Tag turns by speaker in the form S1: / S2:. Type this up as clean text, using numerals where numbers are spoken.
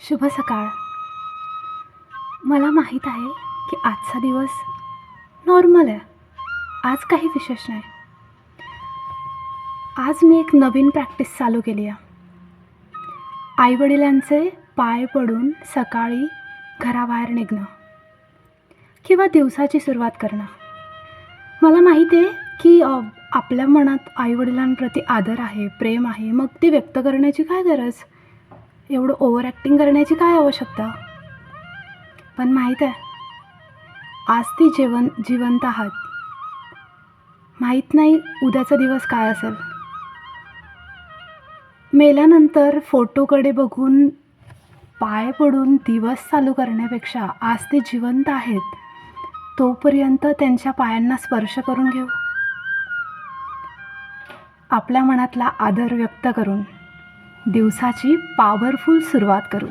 S1: शुभ सकाळ. मला माहीत आहे की आजचा दिवस नॉर्मल आहे. आज काही विशेष नाही. आज मी एक नवीन प्रॅक्टिस चालू केली आहे. आईवडिलांचे पाय पडून सकाळी घराबाहेर निघणं किंवा दिवसाची सुरुवात करणं. मला माहीत आहे की आपल्या मनात आईवडिलांप्रती आदर आहे, प्रेम आहे. मग ते व्यक्त करण्याची काय गरज? एवढं ओव्हर ॲक्टिंग करण्याची काय आवश्यकता? पण माहीत आहे, आज ती जिवंत आहात. माहीत नाही उद्याचा दिवस काय असेल. मेल्यानंतर फोटोकडे बघून पाय पडून दिवस चालू करण्यापेक्षा आज ते जिवंत आहेत तोपर्यंत त्यांच्या पायांना स्पर्श करून घेऊ. आपल्या मनातला आदर व्यक्त करून दिवसाची पॉवरफुल सुरुवात करू.